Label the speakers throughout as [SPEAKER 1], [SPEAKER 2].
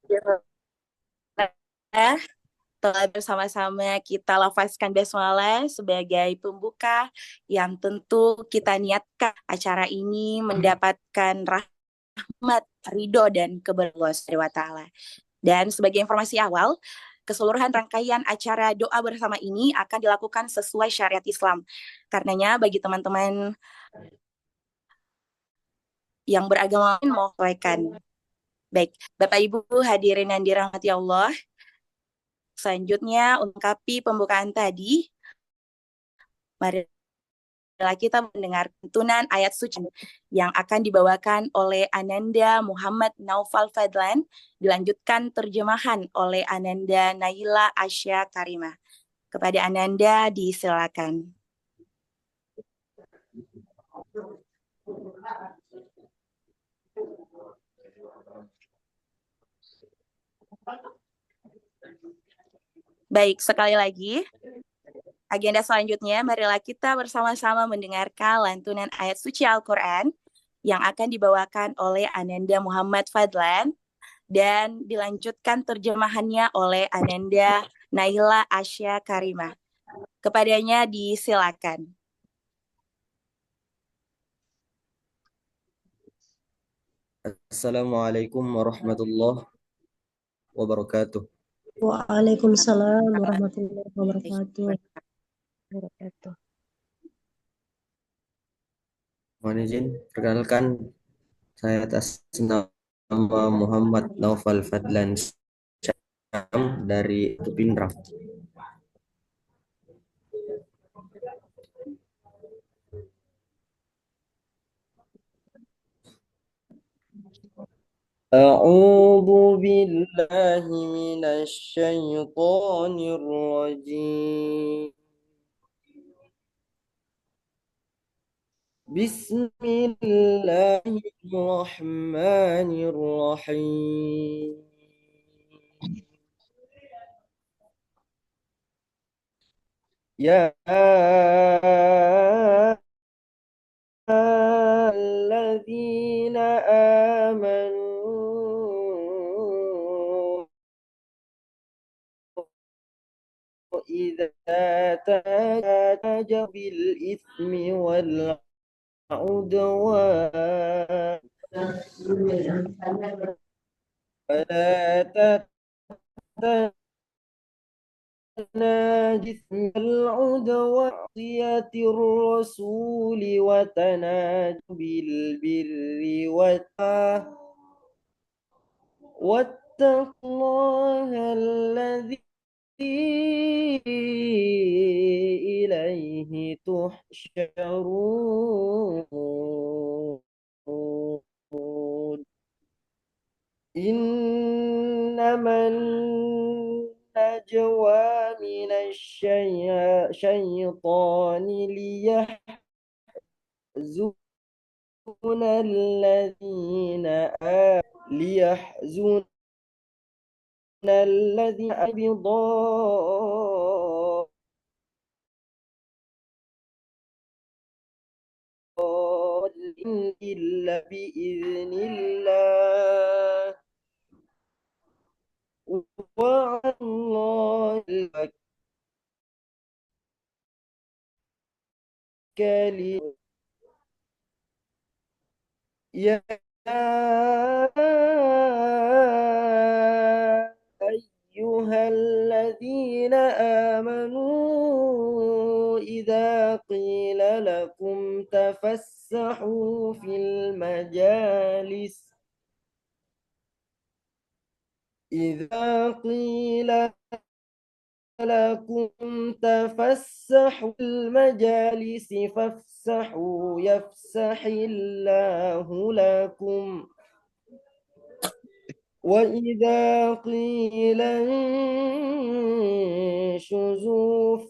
[SPEAKER 1] Alhamdulillah, telah bersama-sama kita lafazkan basmalah sebagai pembuka yang tentu kita niatkan acara ini mendapatkan rahmat, ridho, dan keberkahan Allah Subhanahu wa Ta'ala. Dan sebagai informasi awal, keseluruhan rangkaian acara doa bersama ini akan dilakukan sesuai syariat Islam. Karenanya bagi teman-teman yang beragama lain mau sampaikan. Baik, Bapak Ibu hadirin yang dirahmati Allah, selanjutnya ungkapi pembukaan tadi, mari kita mendengar tuntunan ayat suci yang akan dibawakan oleh Ananda Muhammad Naufal Fadlan, dilanjutkan terjemahan oleh Ananda Naila Asya Karimah. Kepada Ananda disilakan. Baik, sekali lagi, agenda selanjutnya, marilah kita bersama-sama mendengarkan lantunan ayat suci Al-Quran yang akan dibawakan oleh Ananda Muhammad Fadlan dan dilanjutkan terjemahannya oleh Ananda Naila Asya Karimah. Kepadanya disilakan.
[SPEAKER 2] Assalamualaikum warahmatullahi wabarakatuh.
[SPEAKER 3] Waalaikumsalam warahmatullahi wabarakatuh.
[SPEAKER 2] Mohon izin, perkenalkan saya atas nama Muhammad Naufal Fadlan Syam dari Pindrang. أعوذ بالله من الشيطان الرجيم. بسم الله الرحمن الرحيم. يا الذين آمنوا إذا تناجى بالإثم والعدوان فلا تتناجوا العدوان معصية الرسول وتناجوا بالبر واتقوا الله الذي إليه تحشرون. إنما النجوى من الشيطان ليحزن الذين بضالين إلا بإذن الله وعلى الله الكلم. يا أيها الذين آمنوا إذا قيل لكم تفسحوا في المجالس إذا قيل لكم تفسحوا المجالس فافسحوا يفسح الله لكم وإذا قيل انشزوا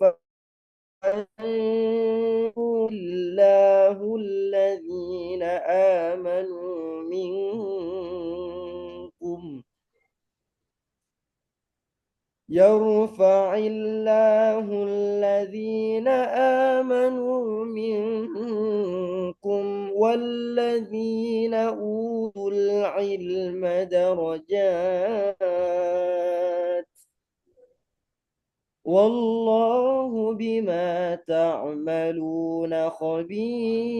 [SPEAKER 2] فانشزوا الله الذين آمنوا منكم يرفع الله الذين آمنوا منكم والذين أوتوا العلم درجات والله بما تعملون خبير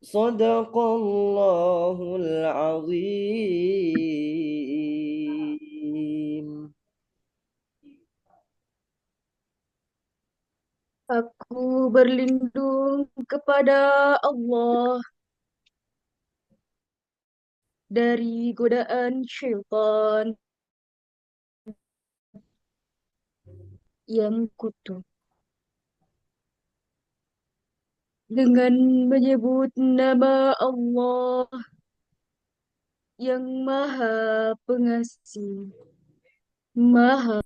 [SPEAKER 2] صدق الله العظيم.
[SPEAKER 4] Aku berlindung kepada Allah dari godaan syaitan yang kutuk. Dengan menyebut nama Allah yang Maha Pengasih, Maha.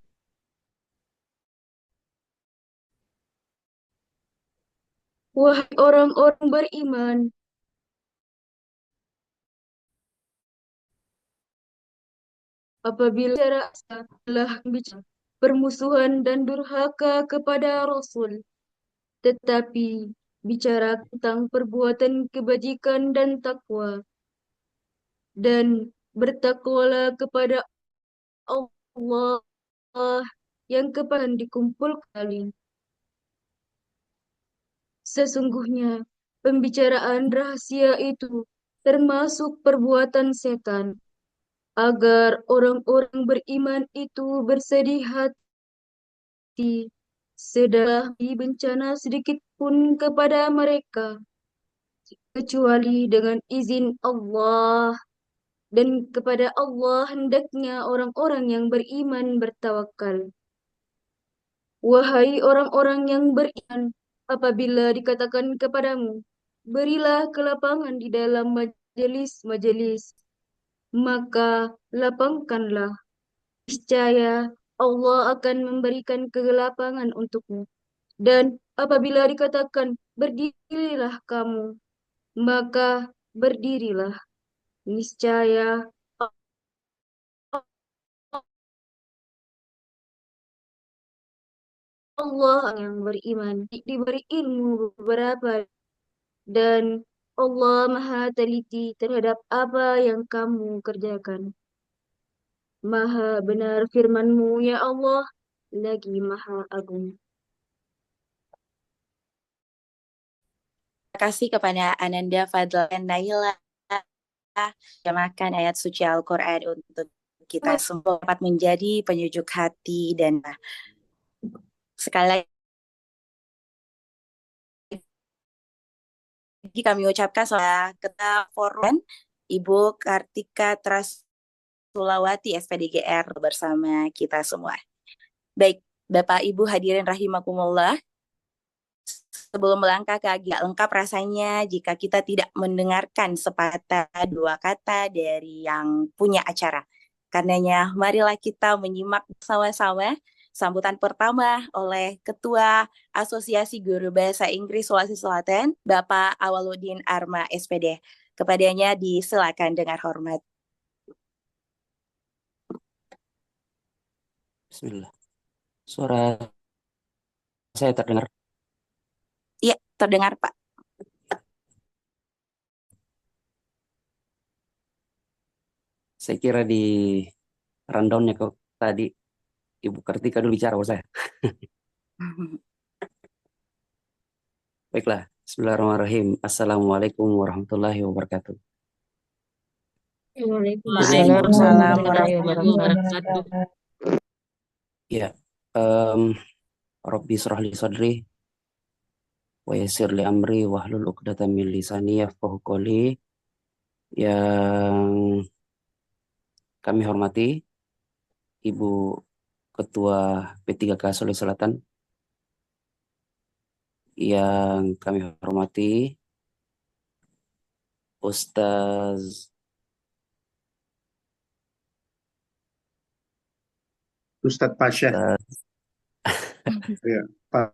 [SPEAKER 4] Wahai orang-orang beriman, apabila telah bicara permusuhan dan durhaka kepada Rasul, tetapi bicara tentang perbuatan kebajikan dan takwa, dan bertakwalah kepada Allah yang kepada dikumpul kali. Sesungguhnya pembicaraan rahasia itu termasuk perbuatan setan, agar orang-orang beriman itu bersedih hati, sedang bencana sedikit pun kepada mereka, kecuali dengan izin Allah, dan kepada Allah hendaknya orang-orang yang beriman bertawakal. Wahai orang-orang yang beriman, apabila dikatakan kepadamu, berilah kelapangan di dalam majelis-majelis, maka lapangkanlah. Niscaya Allah akan memberikan kelapangan untukmu. Dan apabila dikatakan, berdirilah kamu, maka berdirilah. Niscaya Allah yang beriman diberi ilmu beberapa, dan Allah Maha teliti terhadap apa yang kamu kerjakan. Maha benar firman-Mu, ya Allah, lagi Maha Agung.
[SPEAKER 1] Terima kasih kepada Ananda Fadlan dan Naila terjemahkan ayat suci Al-Quran untuk kita semua dapat menjadi penyejuk hati, dan sekali lagi kami ucapkan selamat ketua forum Ibu Kartika Trasulawati SPDGR bersama kita semua. Baik, Bapak Ibu hadirin rahimakumullah, sebelum melangkah ke agenda lengkap rasanya jika kita tidak mendengarkan sepatah dua kata dari yang punya acara. Karenanya marilah kita menyimak bersama-sama sambutan pertama oleh Ketua Asosiasi Guru Bahasa Inggris Sulawesi Selatan, Bapak Awaludin Arma SPD. Kepadanya disilakan dengan hormat.
[SPEAKER 5] Bismillah. Suara saya terdengar?
[SPEAKER 1] Iya, terdengar Pak.
[SPEAKER 5] Saya kira di rundown-nya kok tadi Ibu Kartika dulu bicara sama saya. Baiklah, Bismillahirrahmanirrahim. Assalamualaikum warahmatullahi wabarakatuh.
[SPEAKER 1] Waalaikumsalam warahmatullahi wabarakatuh.
[SPEAKER 5] Ya, Rabbi shrah li sadri wa yassir li amri wahlul 'uqdatam min lisani yafqahu qawli. Yang kami hormati Ibu Ketua P3K Sulawesi Selatan, yang kami hormati Ustaz
[SPEAKER 6] Pasha. Ya, Pak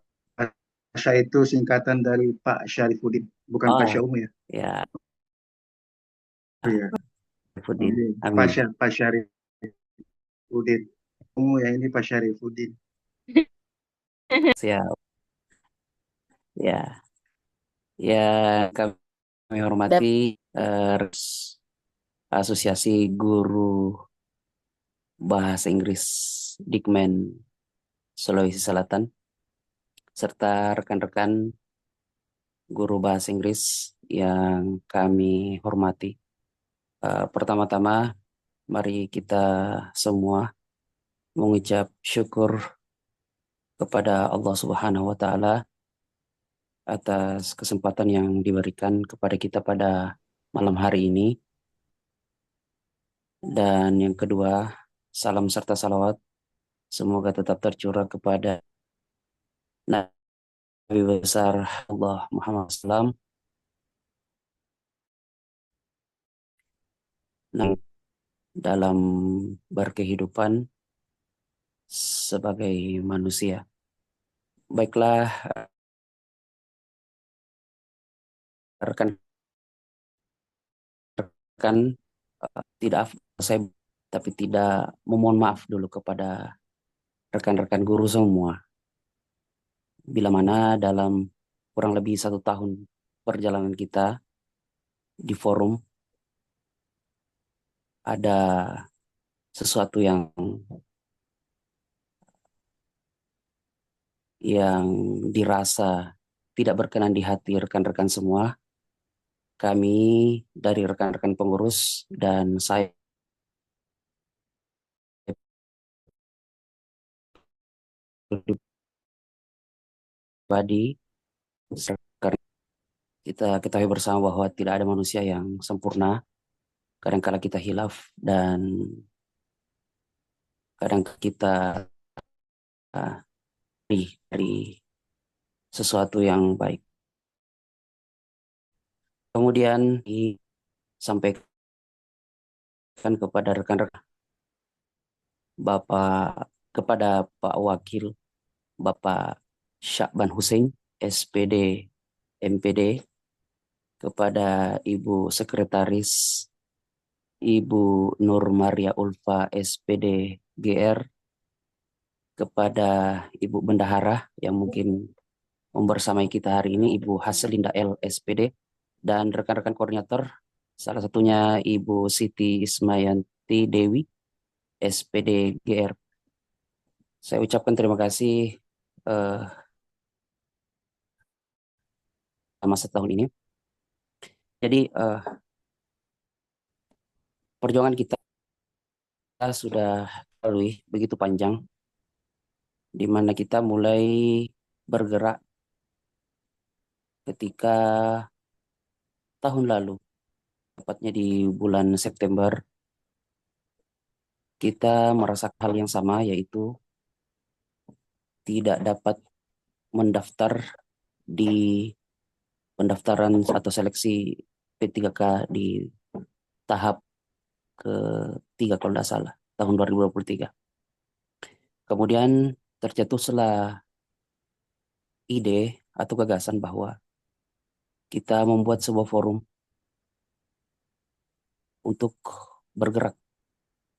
[SPEAKER 6] Pasha itu singkatan dari Pak Syarifuddin, bukan Pasha Ungu ya.
[SPEAKER 5] Ya.
[SPEAKER 6] Iya. Pak Syarifuddin. Ungu ya, ini Pak Syarifuddin.
[SPEAKER 5] Siap. Ya, ya kami hormati Asosiasi Guru Bahasa Inggris Dikmen Sulawesi Selatan serta rekan-rekan guru bahasa Inggris yang kami hormati. Pertama-tama, mari kita semua mengucap syukur kepada Allah Subhanahu wa Ta'ala atas kesempatan yang diberikan kepada kita pada malam hari ini. Dan yang kedua, salam serta salawat semoga tetap tercurah kepada Nabi besar Allah Muhammad SAW dalam berkehidupan sebagai manusia. Baiklah, rekan-rekan, tidak saya tapi tidak memohon maaf dulu kepada rekan-rekan guru semua. Bila mana dalam kurang lebih 1 tahun perjalanan kita di forum ada sesuatu yang dirasa tidak berkenan di hati rekan-rekan semua. Kami dari rekan-rekan pengurus dan saya pribadi, kita ketahui bersama bahwa tidak ada manusia yang sempurna. Kadang-kala kita hilaf dan kadang kita dari sesuatu yang baik. Kemudian disampaikan kepada rekan-rekan kepada Pak Wakil Bapak Syakban Hussein, SPD MPD, kepada Ibu Sekretaris Ibu Nur Maria Ulfa, SPD GR, kepada Ibu Bendahara yang mungkin membersamai kita hari ini, Ibu Haslinda L, SPD, dan rekan-rekan koordinator, salah satunya Ibu Siti Ismayanti Dewi, SPD GR. Saya ucapkan terima kasih selama setahun ini. Jadi perjuangan kita sudah lalui begitu panjang, di mana kita mulai bergerak ketika tahun lalu, tepatnya di bulan September, kita merasakan hal yang sama, yaitu tidak dapat mendaftar di pendaftaran atau seleksi P3K di tahap ketiga kalau tidak salah, tahun 2023. Kemudian tercetuslah ide atau gagasan bahwa kita membuat sebuah forum untuk bergerak.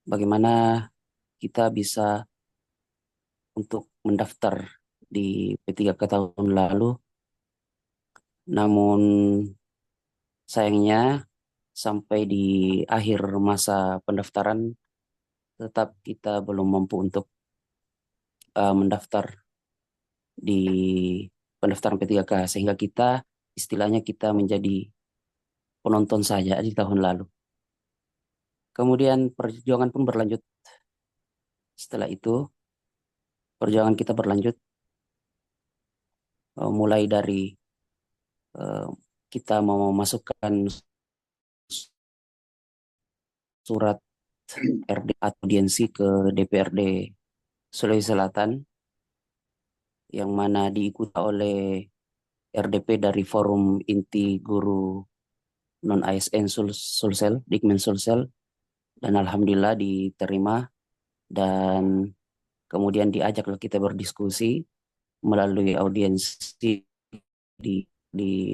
[SPEAKER 5] Bagaimana kita bisa untuk mendaftar di P3K tahun lalu, namun sayangnya sampai di akhir masa pendaftaran tetap kita belum mampu untuk mendaftar di pendaftaran P3K, sehingga kita istilahnya kita menjadi penonton saja di tahun lalu. Kemudian perjuangan pun berlanjut. Setelah itu perjuangan kita berlanjut mulai dari kita mau memasukkan surat RD audiensi ke DPRD Sulawesi Selatan, yang mana diikuti oleh RDP dari Forum Inti Guru Non ASN Sulsel, Dikmen Sulsel, dan alhamdulillah diterima, dan kemudian diajaklah kita berdiskusi melalui audiensi di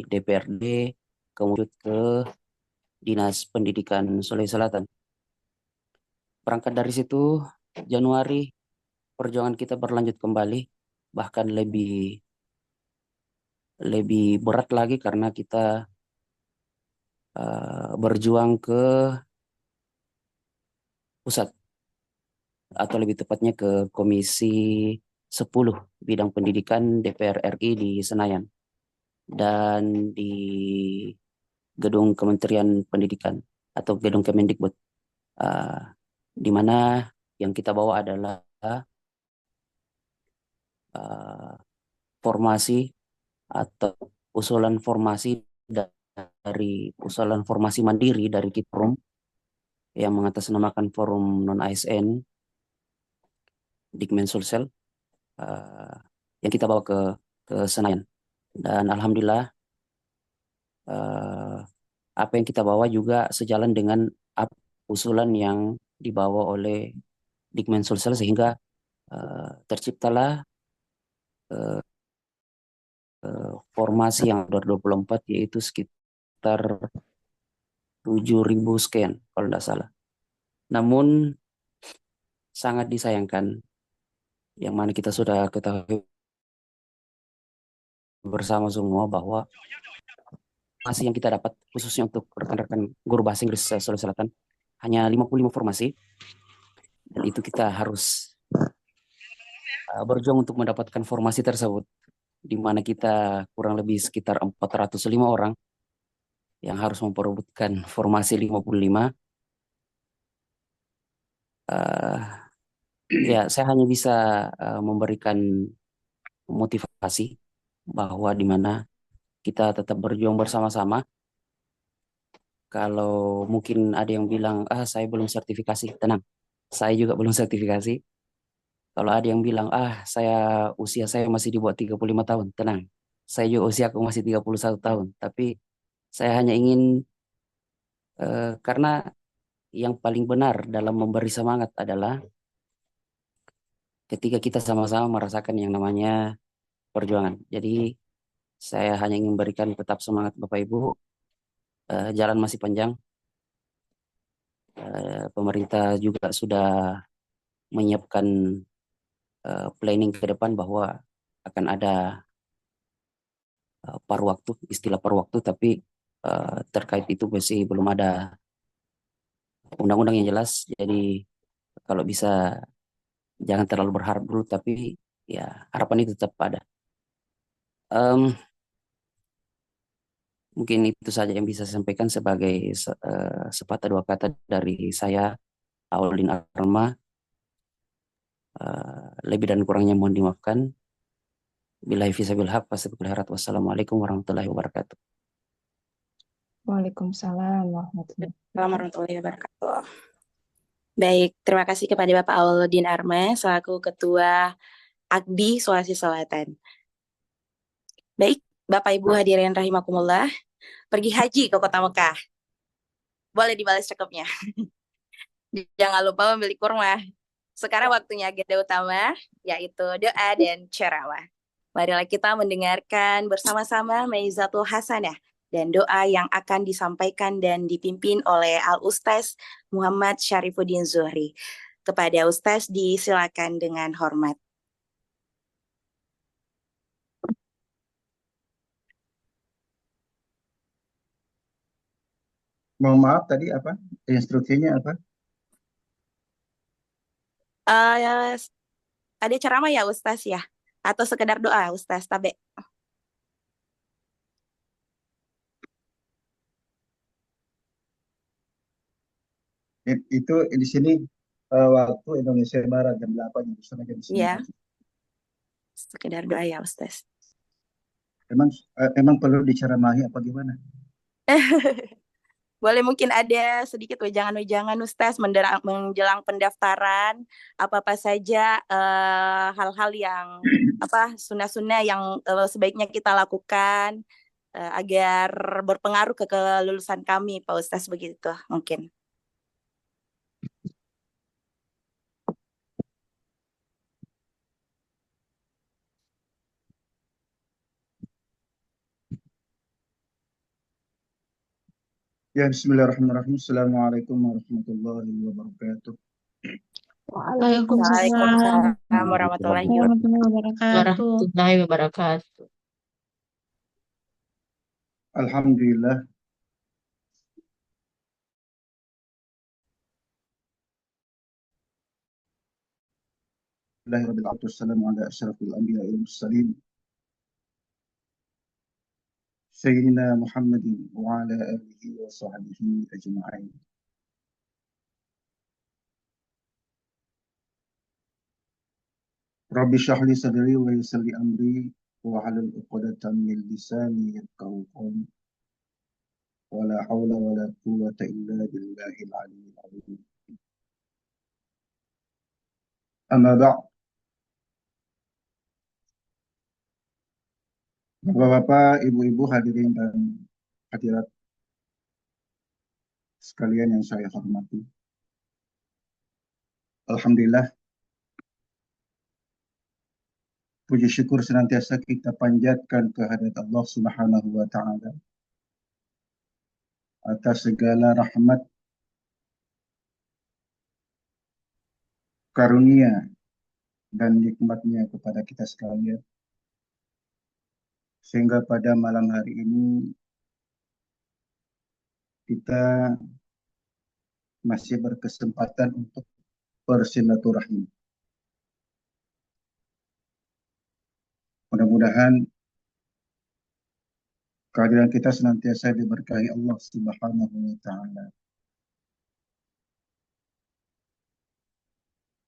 [SPEAKER 5] DPRD, kemudian ke Dinas Pendidikan Sulawesi Selatan. Berangkat dari situ, Januari perjuangan kita berlanjut kembali, bahkan lebih lebih berat lagi karena kita berjuang ke pusat, atau lebih tepatnya ke Komisi 10 Bidang Pendidikan DPR RI di Senayan dan di gedung Kementerian Pendidikan atau gedung Kemendikbud, di mana yang kita bawa adalah formasi atau usulan formasi dari usulan formasi mandiri dari Kitprum yang mengatasnamakan Forum Non-ASN Dikmen Sulsel, yang kita bawa ke Senayan. Dan alhamdulillah apa yang kita bawa juga sejalan dengan usulan yang dibawa oleh Dikmen Sulsel, sehingga terciptalah formasi yang 2024, yaitu sekitar 7.000 sekian kalau tidak salah. Namun sangat disayangkan, yang mana kita sudah ketahui bersama semua bahwa formasi yang kita dapat khususnya untuk rekan-rekan guru bahasa Inggris Sulawesi Selatan hanya 55 formasi, dan itu kita harus berjuang untuk mendapatkan formasi tersebut, di mana kita kurang lebih sekitar 405 orang yang harus memperebutkan formasi 55. Ya, saya hanya bisa memberikan motivasi bahwa di mana kita tetap berjuang bersama-sama. Kalau mungkin ada yang bilang, saya belum sertifikasi, tenang, saya juga belum sertifikasi. Kalau ada yang bilang, usia saya masih di bawah 35 tahun, tenang, saya juga usia aku masih 31 tahun. Tapi saya hanya ingin, karena yang paling benar dalam memberi semangat adalah ketika kita sama-sama merasakan yang namanya perjuangan. Jadi saya hanya ingin memberikan tetap semangat Bapak Ibu. Jalan masih panjang. Pemerintah juga sudah menyiapkan planning ke depan bahwa akan ada paruh waktu, istilah paruh waktu, tapi terkait itu masih belum ada undang-undang yang jelas. Jadi kalau bisa jangan terlalu berharap dulu, tapi ya harapan itu tetap ada. Mungkin itu saja yang bisa saya sampaikan sebagai sepatah dua kata dari saya, Aulin Arma. Lebih dan kurangnya mohon dimaafkan. Billahi fisabil haq, wassalamualaikum warahmatullahi wabarakatuh.
[SPEAKER 7] Waalaikumsalam warahmatullahi
[SPEAKER 1] wabarakatuh. Baik, terima kasih kepada Bapak Auludin Arma selaku Ketua AKBI Sulawesi Selatan. Baik, Bapak Ibu hadirin rahimakumullah, pergi haji ke Kota Mekah. Boleh dibalas cekupnya. Jangan lupa membeli kurma. Sekarang waktunya agenda utama, yaitu doa dan ceramah. Marilah kita mendengarkan bersama-sama Maizatul Hasanah dan doa yang akan disampaikan dan dipimpin oleh Al-Ustaz Muhammad Syarifuddin Zuhri. Kepada Ustaz disilakan dengan hormat.
[SPEAKER 6] Mohon maaf tadi apa? Instruksinya apa?
[SPEAKER 1] Ada ceramah ya Ustaz ya? Atau sekedar doa Ustaz Tabe?
[SPEAKER 6] Itu di sini waktu Indonesia Barat jam 8 jam 9 jam 9.
[SPEAKER 1] Iya. Sekedar doa ya Ustaz.
[SPEAKER 6] Emang perlu diceramahi apa gimana?
[SPEAKER 1] Boleh mungkin ada sedikit wejangan-wejangan Ustaz menjelang pendaftaran, apa-apa saja hal-hal yang sunnah-sunnah yang sebaiknya kita lakukan agar berpengaruh ke kelulusan kami Pak Ustaz, begitu mungkin.
[SPEAKER 6] Ya, bismillahirrahmanirrahim. Assalamualaikum warahmatullahi wabarakatuh.
[SPEAKER 1] Waalaikumsalam warahmatullahi wabarakatuh.
[SPEAKER 6] Alhamdulillah. Wassalamu ala asyrafil anbiya wal mursalin Sayyidina Muhammadin wa ala alihi wa sahbihi ajma'in. Rabbi shrah li sadri wa yassir li amri wa hlul 'uqdatam min lisani yafqahu qawli. Wala haula wala quwwata illa billahil aliyyil azim. Amma ba'd. Bapak-bapak, ibu-ibu, hadirin dan hadirat sekalian yang saya hormati. Alhamdulillah, puji syukur senantiasa kita panjatkan kehadirat Allah Subhanahu wa taala atas segala rahmat, karunia dan nikmatnya kepada kita sekalian. Sehingga pada malam hari ini kita masih berkesempatan untuk bersilaturahmi. Mudah-mudahan kehadiran kita senantiasa diberkahi Allah Subhanahu wa taala.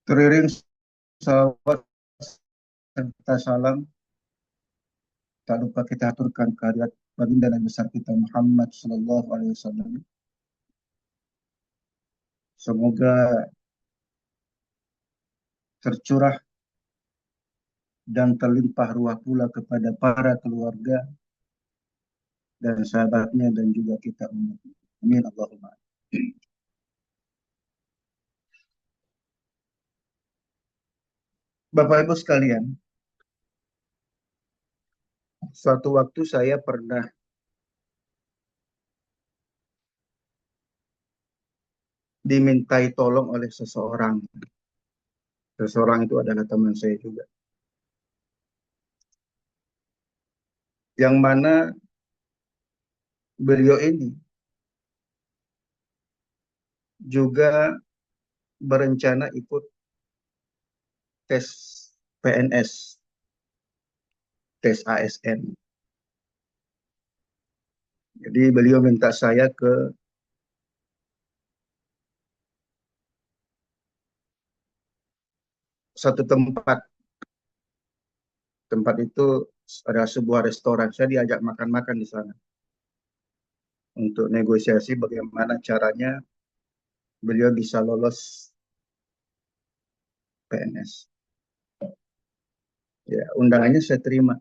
[SPEAKER 6] Teriring salawat serta salam, tak lupa kita aturkan kehadirat baginda Nabi besar kita Muhammad sallallahu alaihi wasallam. Semoga tercurah dan terlimpah ruah pula kepada para keluarga dan sahabatnya dan juga kita umat. Amin Allahumma. Bapak Ibu sekalian, suatu waktu saya pernah dimintai tolong oleh seseorang. Seseorang itu adalah teman saya juga. Yang mana beliau ini juga berencana ikut tes PNS, tes ASN. Jadi beliau minta saya ke satu tempat. Tempat itu ada sebuah restoran. Saya diajak makan-makan di sana. Untuk negosiasi bagaimana caranya beliau bisa lolos PNS. Ya, undangannya saya terima.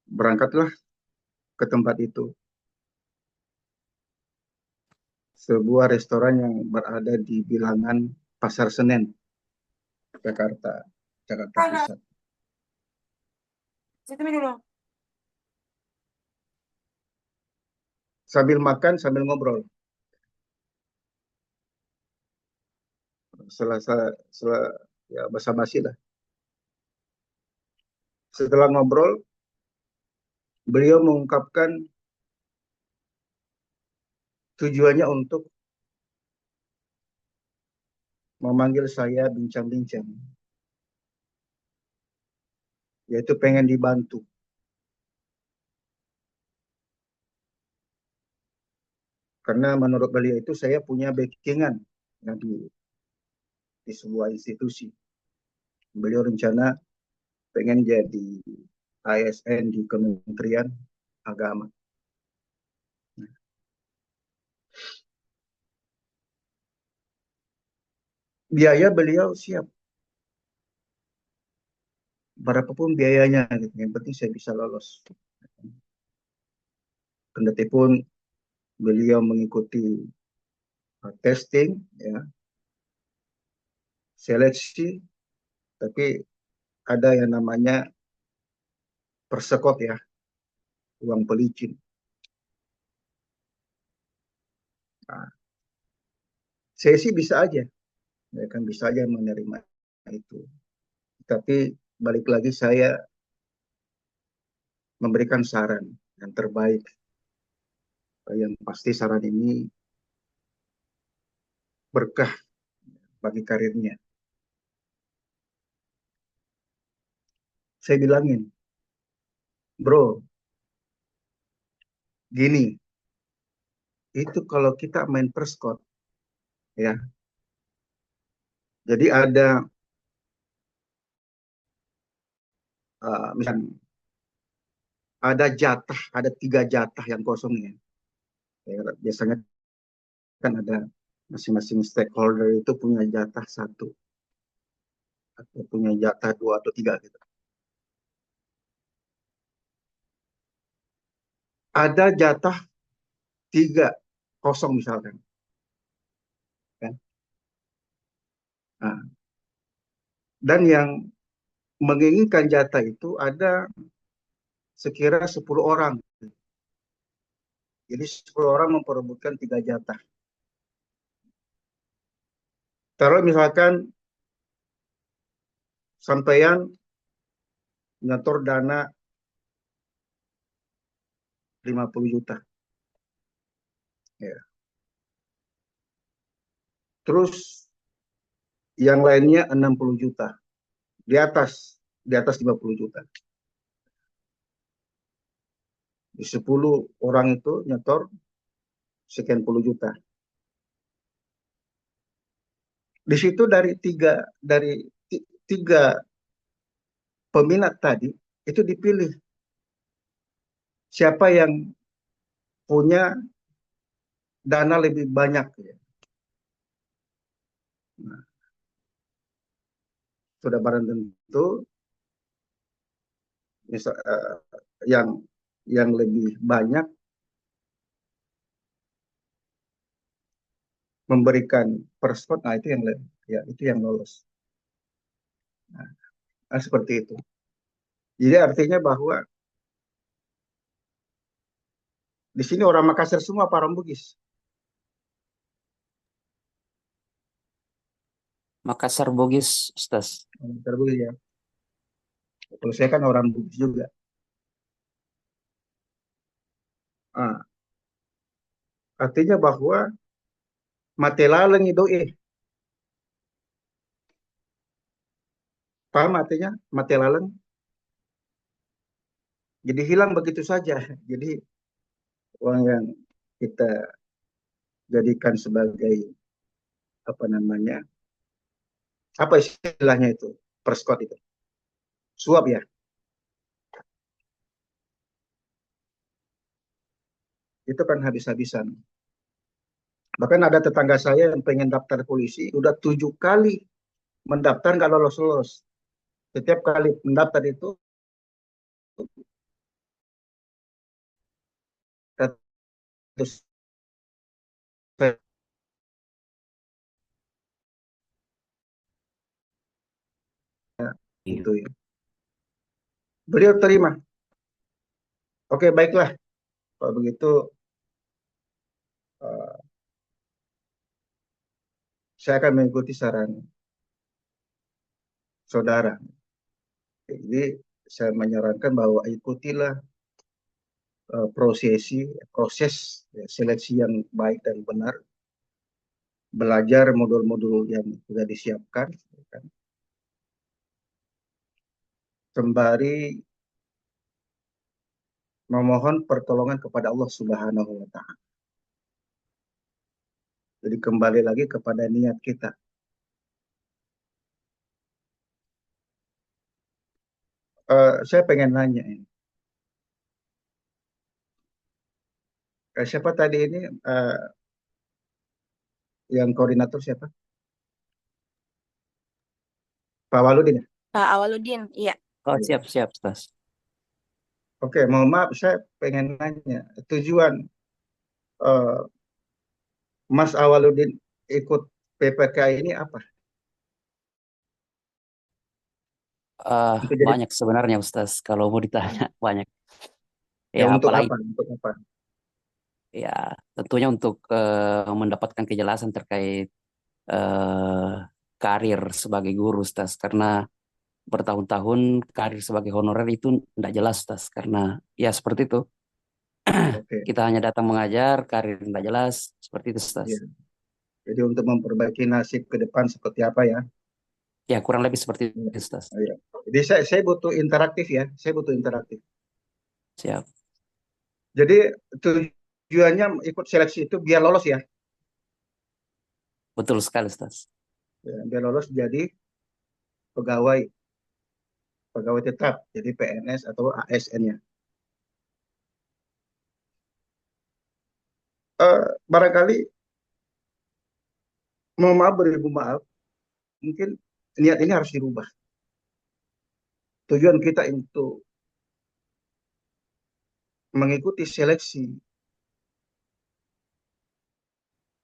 [SPEAKER 6] Berangkatlah ke tempat itu. Sebuah restoran yang berada di bilangan Pasar Senen, Jakarta Pusat. Sambil makan, sambil ngobrol. Setelah ya basa-basi lah. Setelah ngobrol, beliau mengungkapkan tujuannya untuk memanggil saya bincang-bincang. Yaitu pengen dibantu. Karena menurut beliau itu saya punya backingan yang di sebuah institusi. Beliau rencana pengen jadi ASN di Kementerian Agama. Biaya beliau siap. Berapapun biayanya, gitu. Yang penting saya bisa lolos. Kendati pun beliau mengikuti testing, ya, seleksi, tapi ada yang namanya persekot, ya, uang pelicin. Nah, saya sih bisa aja, ya kan, bisa aja menerima itu. Tapi balik lagi saya memberikan saran yang terbaik. Yang pasti saran ini berkah bagi karirnya. Saya bilangin, bro, gini, itu kalau kita main perskot, ya, jadi ada misalnya ada jatah, ada 3 jatah yang kosong ya. Biasanya kan ada masing-masing stakeholder itu punya jatah 1 atau punya jatah 2 atau 3 gitu. Ada jatah 3 kosong misalkan, kan? Nah, dan yang menginginkan jatah itu ada sekira 10 orang. Jadi 10 orang memperebutkan 3 jatah. Taruh misalkan sampean nyetor dana 50 juta. Ya. Terus yang lainnya 60 juta. Di atas 50 juta. Di 10 orang itu nyetor sekian puluh juta. Di situ dari tiga peminat tadi itu dipilih siapa yang punya dana lebih banyak ya. Nah, sudah barang tentu misal, yang lebih banyak memberikan perskot, nah itu yang lolos. Nah, seperti itu. Jadi artinya bahwa di sini orang Makassar semua para Bugis.
[SPEAKER 5] Makassar Bugis, Ustaz.
[SPEAKER 6] Makassar Bugis ya. Kalau saya kan orang Bugis juga. Nah, artinya bahwa matelaleng itu paham artinya matelaleng? Jadi hilang begitu saja. Jadi uang yang kita jadikan sebagai apa namanya? Apa istilahnya itu? Perskot itu. Suap ya. Itu kan habis-habisan. Bahkan ada tetangga saya yang pengen daftar polisi, udah 7 kali mendaftar nggak lolos-lolos. Setiap kali mendaftar itu terus
[SPEAKER 5] Iya.
[SPEAKER 6] itu ya. Beliau terima. Oke, baiklah. Kalau begitu eh, saya akan mengikuti saran saudara. Jadi saya menyarankan bahwa ikutilah proses ya, seleksi yang baik dan benar, belajar modul-modul yang sudah disiapkan, ya kan? Sembari memohon pertolongan kepada Allah Subhanahu wa Ta'ala. Jadi kembali lagi kepada niat kita. Saya pengen nanya ini. Siapa tadi ini yang koordinator siapa? Pak Waludin ya?
[SPEAKER 1] Pak Awaludin, iya.
[SPEAKER 5] Oh,
[SPEAKER 6] Iya.
[SPEAKER 5] siap, Ustaz.
[SPEAKER 6] Oke, mohon maaf saya pengen nanya tujuan Mas Awaludin ikut PPK ini apa? Untuk jadi
[SPEAKER 5] Banyak sebenarnya Ustaz. Kalau mau ditanya banyak.
[SPEAKER 6] ya
[SPEAKER 5] Ya,
[SPEAKER 6] untuk
[SPEAKER 5] apalagi
[SPEAKER 6] apa? Untuk apa?
[SPEAKER 5] ya tentunya untuk mendapatkan kejelasan terkait karir sebagai guru, Ustaz. Karena bertahun-tahun karir sebagai honorer itu tidak jelas, Ustaz. Karena ya seperti itu.
[SPEAKER 6] Oke.
[SPEAKER 5] Kita hanya datang mengajar, karir tidak jelas, seperti itu, Ustaz.
[SPEAKER 6] Iya. Jadi untuk memperbaiki nasib ke depan seperti apa ya?
[SPEAKER 5] Ya kurang lebih seperti
[SPEAKER 6] Iya.
[SPEAKER 5] itu, Ustaz.
[SPEAKER 6] Iya. Jadi saya butuh interaktif ya. Saya butuh interaktif.
[SPEAKER 5] Siap.
[SPEAKER 6] Jadi tujuannya ikut seleksi itu biar lolos ya.
[SPEAKER 5] Betul sekali, Ustaz.
[SPEAKER 6] Ya, biar lolos jadi pegawai tetap, jadi PNS atau ASN-nya. Barangkali mohon maaf beribu maaf, mungkin niat ini harus dirubah. Tujuan kita untuk mengikuti seleksi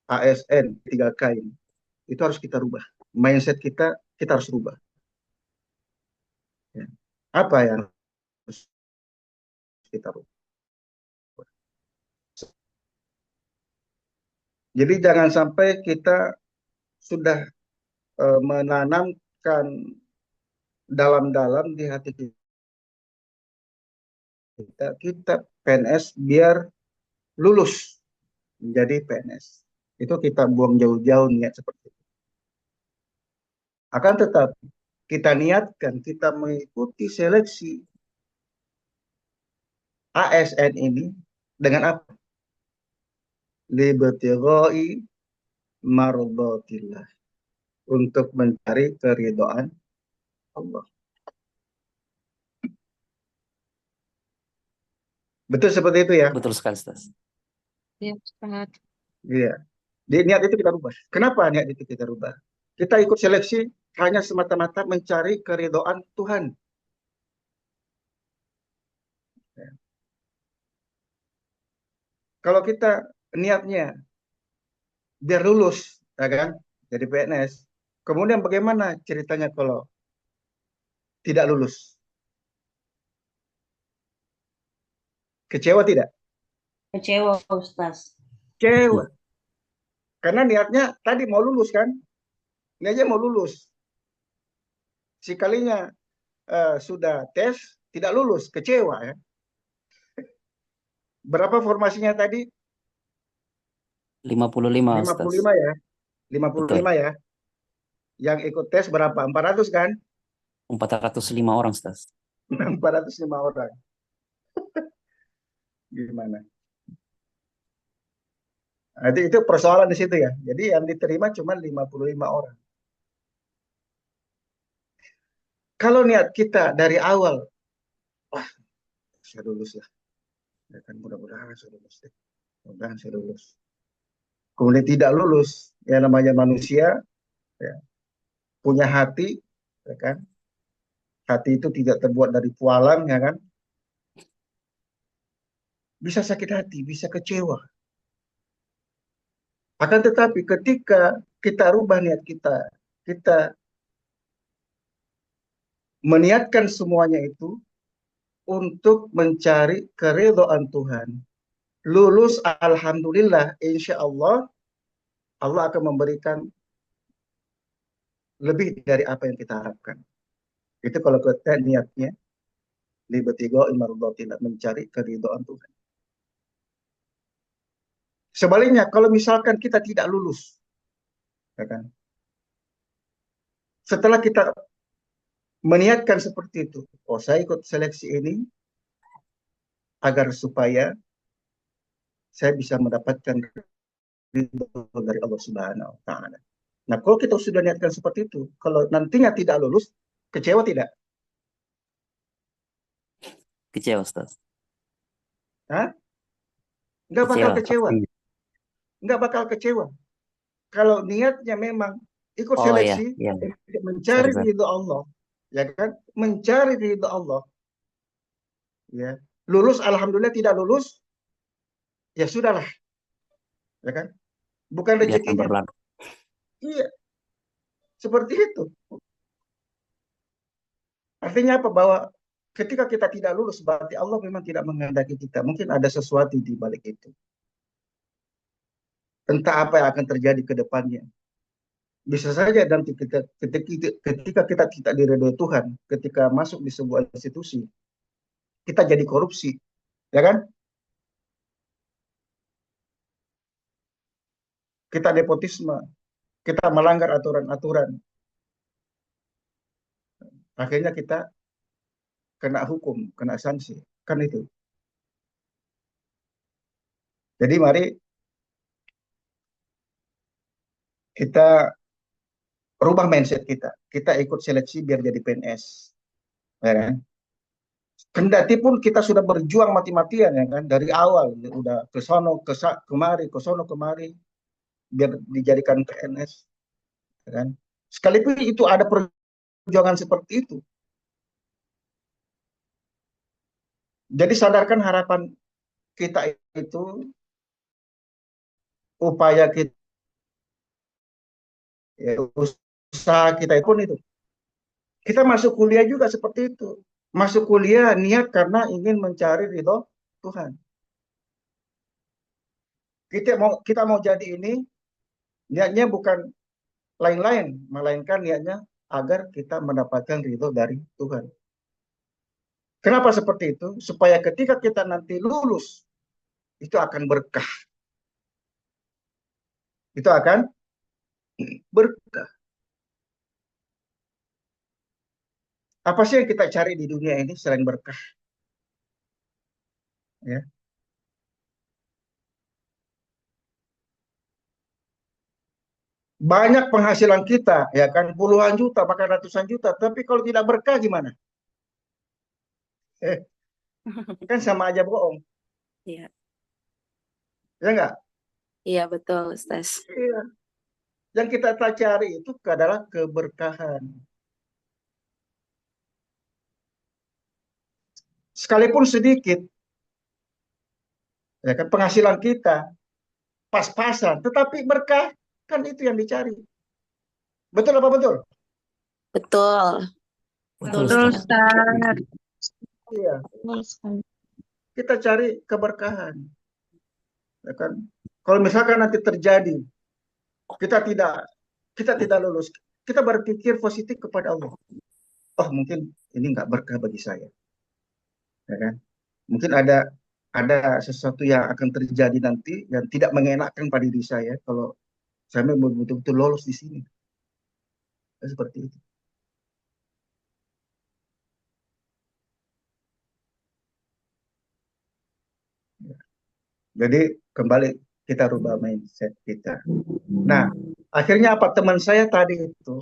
[SPEAKER 6] ASN 3K ini, itu harus kita rubah. Mindset kita harus rubah. Ya. Apa yang harus kita rubah? Jadi jangan sampai kita sudah menanamkan dalam-dalam di hati kita PNS biar lulus menjadi PNS. Itu kita buang jauh-jauh niat seperti itu. Akan tetapi kita niatkan kita mengikuti seleksi ASN ini dengan apa? Libtigha'i mardatillah, untuk mencari keridhaan Allah. Betul seperti itu ya?
[SPEAKER 5] Betul sekali, Ustaz.
[SPEAKER 7] Ya, Ustaz.
[SPEAKER 6] Iya. Di niat itu kita rubah. Kenapa niat itu kita rubah? Kita ikut seleksi hanya semata-mata mencari keridhaan Tuhan. Ya. Kalau kita niatnya biar lulus, ya kan, jadi PNS. Kemudian bagaimana ceritanya kalau tidak lulus? Kecewa tidak?
[SPEAKER 8] Kecewa, Ustaz.
[SPEAKER 6] Kecewa. Karena niatnya tadi mau lulus kan? Niatnya mau lulus. Sekalinya sudah tes, tidak lulus, kecewa ya. Berapa formasinya tadi?
[SPEAKER 5] 55, Ustaz.
[SPEAKER 6] 55 ya. 55 ya. Yang ikut tes berapa? 400 kan?
[SPEAKER 5] 405 orang, Ustaz.
[SPEAKER 6] 405 orang. Gimana? Nah, itu persoalan di situ ya. Jadi yang diterima cuma 55 orang. Kalau niat kita dari awal, wah, saya lulus lah. Ya kan, mudah-mudahan saya lulus. Mudah-mudahan saya lulus. Kemudian tidak lulus, ya namanya manusia, ya, punya hati, ya kan? Hati itu tidak terbuat dari pualang, ya kan? Bisa sakit hati, bisa kecewa. Akan tetapi ketika kita rubah niat kita meniatkan semuanya itu untuk mencari keridhaan Tuhan. Lulus, alhamdulillah, insya Allah, Allah akan memberikan lebih dari apa yang kita harapkan. Itu kalau kita niatnya libtigha'i mardatillah, mencari keridhaan Tuhan. Sebaliknya, kalau misalkan kita tidak lulus, ya kan? Setelah kita meniatkan seperti itu, oh saya ikut seleksi ini agar supaya saya bisa mendapatkan ridho dari Allah Subhanahu wa Ta'ala. Nah, kalau kita sudah niatkan seperti itu, kalau nantinya tidak lulus, kecewa tidak?
[SPEAKER 5] Kecewa, Ustaz.
[SPEAKER 6] Hah? Nggak bakal kecewa.
[SPEAKER 5] Pastinya.
[SPEAKER 6] Nggak bakal kecewa. Kalau niatnya memang ikut
[SPEAKER 5] Oh
[SPEAKER 6] seleksi,
[SPEAKER 5] ya.
[SPEAKER 6] mencari
[SPEAKER 5] Sorry.
[SPEAKER 6] ridho Allah, ya kan? Mencari ridho Allah, ya. Lulus, alhamdulillah, tidak lulus, ya sudahlah, ya kan? Bukan
[SPEAKER 5] Biarkan
[SPEAKER 6] rezekinya.
[SPEAKER 5] berlalu.
[SPEAKER 6] Iya, seperti itu. Artinya apa? Bahwa ketika kita tidak lulus, berarti Allah memang tidak menghendaki kita. Mungkin ada sesuatu di balik itu. Entah apa yang akan terjadi ke depannya. Bisa saja nanti ketika kita tidak diridhoi Tuhan, ketika masuk di sebuah institusi, kita jadi korupsi, ya kan? Kita nepotisme, kita melanggar aturan-aturan, akhirnya kita kena hukum, kena sanksi, kan itu. Jadi mari kita rubah mindset kita. Kita ikut seleksi biar jadi PNS, ya kan? Kendati pun kita sudah berjuang mati-matian, ya kan, dari awal udah ke sono kemari, ke sono kemari biar dijadikan PNS, ya kan? Sekalipun itu ada perjuangan seperti itu. Jadi sadarkan harapan kita itu, upaya kita, ya, usaha kita pun itu. Kita masuk kuliah juga seperti itu. Masuk kuliah niat karena ingin mencari ridho Tuhan. Kita mau jadi ini, niatnya bukan lain-lain, melainkan niatnya agar kita mendapatkan ridho dari Tuhan. Kenapa seperti itu? Supaya ketika kita nanti lulus, itu akan berkah. Itu akan berkah. Apa sih yang kita cari di dunia ini selain berkah? Ya. Banyak penghasilan kita, ya kan, puluhan juta, bahkan ratusan juta. Tapi kalau tidak berkah gimana? Kan sama aja bohong,
[SPEAKER 1] Iya,
[SPEAKER 6] ya enggak?
[SPEAKER 1] iya betul, Ustaz.
[SPEAKER 6] Iya. Yang kita cari itu adalah keberkahan. Sekalipun sedikit, ya kan, penghasilan kita pas-pasan, tetapi berkah, kan itu yang dicari. Betul apa betul?
[SPEAKER 1] Betul.
[SPEAKER 5] Betul,
[SPEAKER 7] Betul,
[SPEAKER 5] Ustaz.
[SPEAKER 7] Ustaz.
[SPEAKER 6] Iya,
[SPEAKER 7] Betul sekali.
[SPEAKER 6] kita cari keberkahan, ya kan? Kalau misalkan nanti terjadi kita tidak lulus, kita berpikir positif kepada Allah. Oh, mungkin ini nggak berkah bagi saya, ya kan? Mungkin ada sesuatu yang akan terjadi nanti yang tidak mengenakan pada diri saya kalau saya betul-betul lolos di sini. Seperti itu. Jadi kembali kita rubah mindset kita. Nah, akhirnya apa, teman saya tadi itu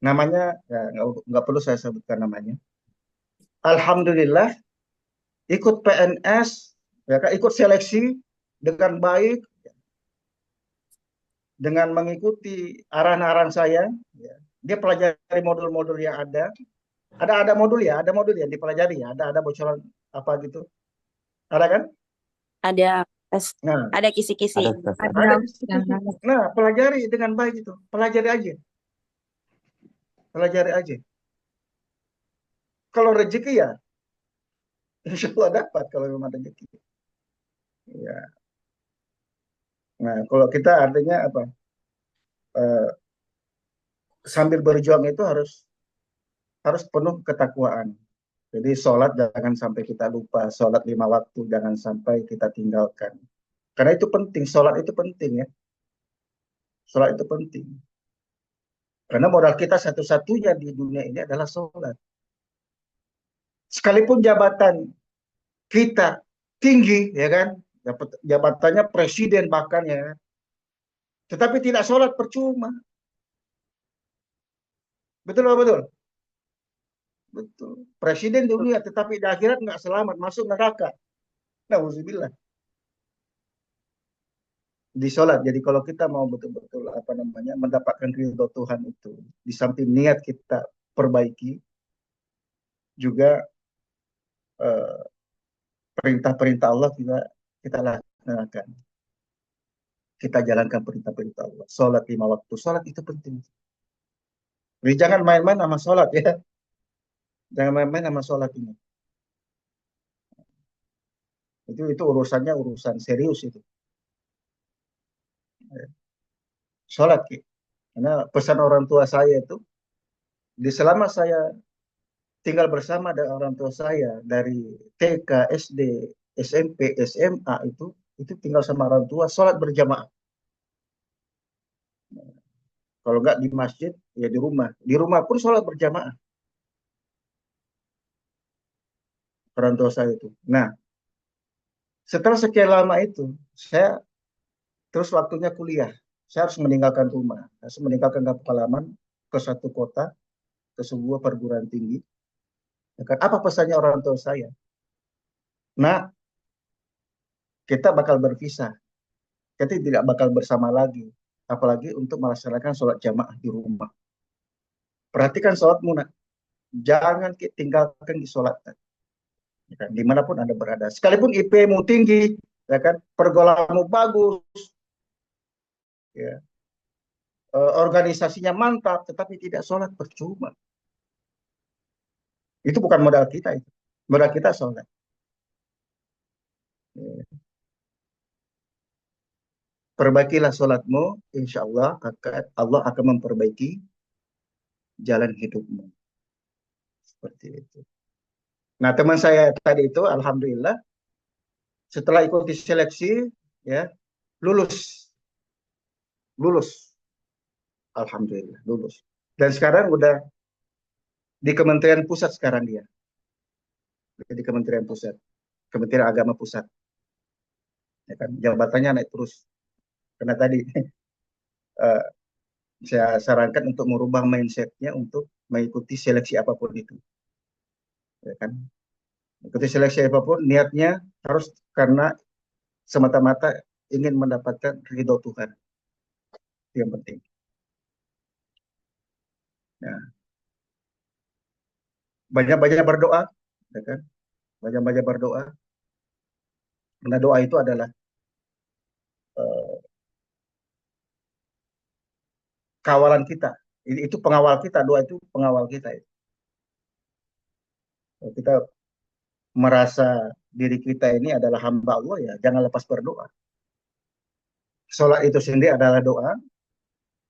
[SPEAKER 6] namanya, ya, nggak perlu saya sebutkan namanya. Alhamdulillah ikut PNS, ya kan, ikut seleksi dengan baik, dengan mengikuti arahan-arahan saya. Ya. Dia pelajari modul-modul yang ada. Ada modul ya, ada modul yang dipelajari ya, ada bocoran apa gitu. Ada kan?
[SPEAKER 1] Ada, Ustaz.
[SPEAKER 6] Nah,
[SPEAKER 1] Ada kisi-kisi.
[SPEAKER 5] Ada, Ustaz.
[SPEAKER 7] Ada,
[SPEAKER 6] ada
[SPEAKER 7] Ustaz.
[SPEAKER 6] Nah, pelajari dengan baik itu. Pelajari aja. Pelajari aja. Kalau rezeki ya, insya Allah dapat kalau memang rezeki. Ya. Nah, kalau kita artinya apa? Eh, sambil berjuang itu harus penuh ketakwaan. Jadi sholat jangan sampai kita lupa, sholat 5 waktu jangan sampai kita tinggalkan. Karena itu penting, sholat itu penting ya. Sholat itu penting. Karena modal kita satu-satunya di dunia ini adalah sholat. Sekalipun jabatan kita tinggi, ya kan, jabatannya presiden bahkan, ya, tetapi tidak sholat percuma. Betul apa betul? Betul. Presiden dunia tetapi di akhirat nggak selamat, masuk neraka. Nauzubillah. Di sholat. Jadi kalau kita mau betul-betul apa namanya mendapatkan ridho Tuhan itu, di samping niat kita perbaiki, juga perintah-perintah Allah kita laksanakan. Kita jalankan perintah-perintah Allah. Sholat 5 waktu. Sholat itu penting. Jadi jangan main-main sama sholat ya. Jangan main-main sama sholat ini. Itu urusannya urusan serius itu. Sholat. Karena pesan orang tua saya itu, di selama saya tinggal bersama dengan orang tua saya dari TK, SD, SMP, SMA itu tinggal sama orang tua, sholat berjamaah. Kalau nggak di masjid, ya di rumah. Di rumah pun sholat berjamaah orang tua saya itu. Nah, setelah sekian lama itu, saya terus waktunya kuliah. Saya harus meninggalkan rumah, harus meninggalkan kampung halaman ke satu kota, ke sebuah perguruan tinggi. Ya kan? Apa pesannya orang tua saya? Nah, kita bakal berpisah. Kita tidak bakal bersama lagi. Apalagi untuk melaksanakan sholat jamaah di rumah. Perhatikan sholatmu, nak. Jangan tinggalkan di sholat. Ya kan? Dimanapun Anda berada. Sekalipun IP-mu tinggi, ya kan? Pergaulanmu bagus, ya. Organisasinya mantap, tetapi tidak sholat percuma. Itu bukan modal kita itu. Modal kita sholat. Ya. Perbaikilah sholatmu, insya Allah akan memperbaiki jalan hidupmu. Seperti itu. Nah, teman saya tadi itu, alhamdulillah, setelah ikuti seleksi, ya, lulus. Alhamdulillah, lulus. Dan sekarang udah di Kementerian Pusat sekarang dia. Di Kementerian Pusat. Kementerian Agama Pusat. Ya kan? Jabatannya naik terus. Karena tadi uh, saya sarankan untuk merubah mindsetnya untuk mengikuti seleksi apapun itu. Ya kan? Ikuti seleksi apapun, niatnya harus karena semata-mata ingin mendapatkan ridho Tuhan. Itu yang penting. Nah, banyak-banyak berdoa, ya kan? Banyak-banyak berdoa. Karena doa itu adalah uh, kawalan kita. Itu pengawal kita, doa itu pengawal kita. Kalau kita merasa diri kita ini adalah hamba Allah, ya jangan lepas berdoa. Sholat itu sendiri adalah doa.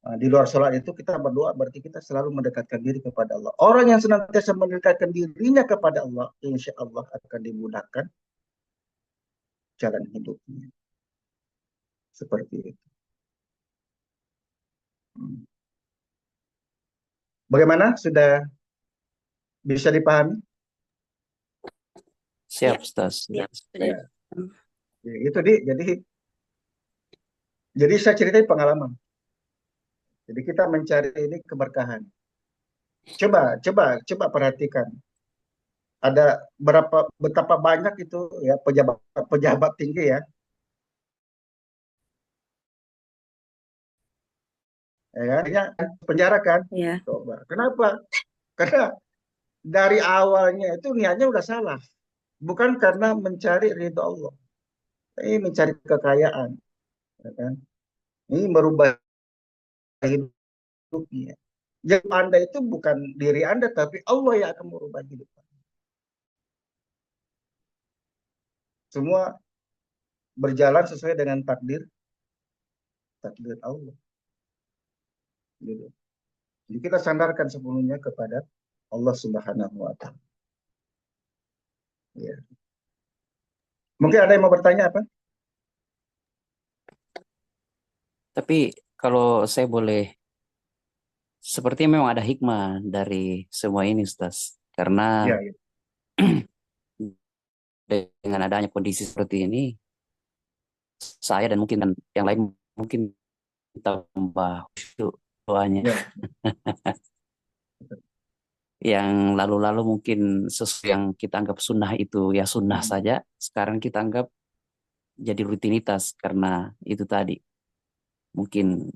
[SPEAKER 6] Nah, di luar sholat itu kita berdoa, berarti kita selalu mendekatkan diri kepada Allah. Orang yang senantiasa mendekatkan dirinya kepada Allah, insya Allah akan dimudahkan jalan hidupnya. Seperti itu. Bagaimana? Sudah bisa dipahami?
[SPEAKER 5] Siap, Ustaz.
[SPEAKER 1] Ya,
[SPEAKER 6] Ya. Itu jadi saya ceritain pengalaman. Jadi kita mencari ini keberkahan. Coba perhatikan. Ada betapa banyak itu ya pejabat tinggi ya. Ya, penjara kan?
[SPEAKER 1] Ya.
[SPEAKER 6] Coba. Kenapa? Karena dari awalnya itu niatnya udah salah. Bukan karena mencari ridho Allah. Ini mencari kekayaan. Ya kan? Ini merubah hidupnya. Jadi Anda itu bukan diri Anda, tapi Allah yang akan merubah hidup Anda. Semua berjalan sesuai dengan takdir Allah. Gitu. Jadi kita sandarkan sepenuhnya kepada Allah Subhanahu wa Ta'ala. Ya. Mungkin ada yang mau bertanya apa?
[SPEAKER 5] Tapi kalau saya boleh, sepertinya memang ada hikmah dari semua ini, Ustaz. Karena
[SPEAKER 6] Ya.
[SPEAKER 5] dengan adanya kondisi seperti ini, saya dan mungkin yang lain mungkin tambah khusyuk doanya.
[SPEAKER 6] Ya.
[SPEAKER 5] Yang lalu-lalu mungkin sesuatu yang kita anggap sunnah itu ya sunnah saja, sekarang kita anggap jadi rutinitas karena itu tadi. Mungkin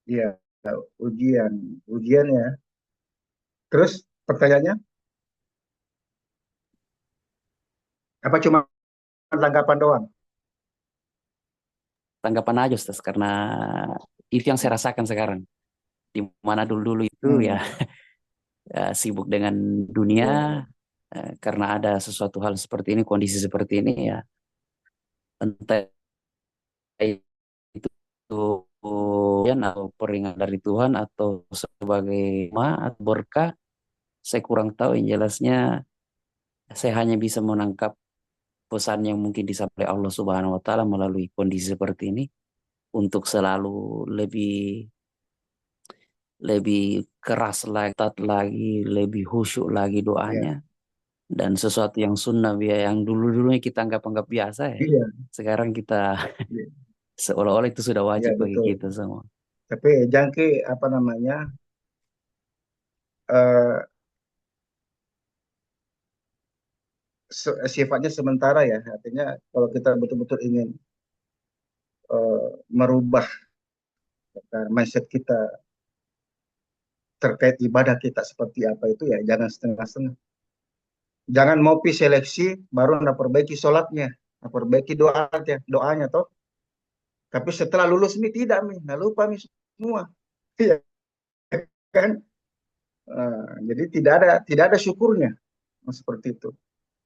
[SPEAKER 6] Iya, ujian ya. Terus pertanyaannya apa, cuma tanggapan doang?
[SPEAKER 5] tanggapan aja, Ustaz, karena itu yang saya rasakan sekarang. Di mana dulu-dulu itu ya sibuk dengan dunia, karena ada sesuatu hal seperti ini, kondisi seperti ini ya, entah itu atau peringatan dari Tuhan atau sebagai atau berkah, saya kurang tahu. Yang jelasnya saya hanya bisa menangkap pesan yang mungkin disampaikan Allah Subhanahu Wa Taala melalui kondisi seperti ini untuk selalu lebih lebih keras lagi, ketat lagi, lebih khusyuk lagi
[SPEAKER 6] Iya,
[SPEAKER 5] doanya. Dan sesuatu yang sunnah yang dulu-dulunya kita anggap biasa ya.
[SPEAKER 6] iya,
[SPEAKER 5] Sekarang kita
[SPEAKER 6] iya,
[SPEAKER 5] seolah-olah itu sudah
[SPEAKER 6] iya,
[SPEAKER 5] wajib bagi
[SPEAKER 6] betul.
[SPEAKER 5] kita semua.
[SPEAKER 6] Tapi jangki apa namanya eh, sifatnya sementara ya. Artinya kalau kita betul-betul ingin merubah mindset kita terkait ibadah kita seperti apa itu ya jangan setengah-setengah. Jangan mau pi seleksi baru anda perbaiki sholatnya, anda perbaiki doanya toh. Tapi setelah lulus ini tidak nih, nah lupa nih semua, iya kan? Jadi tidak ada syukurnya seperti itu.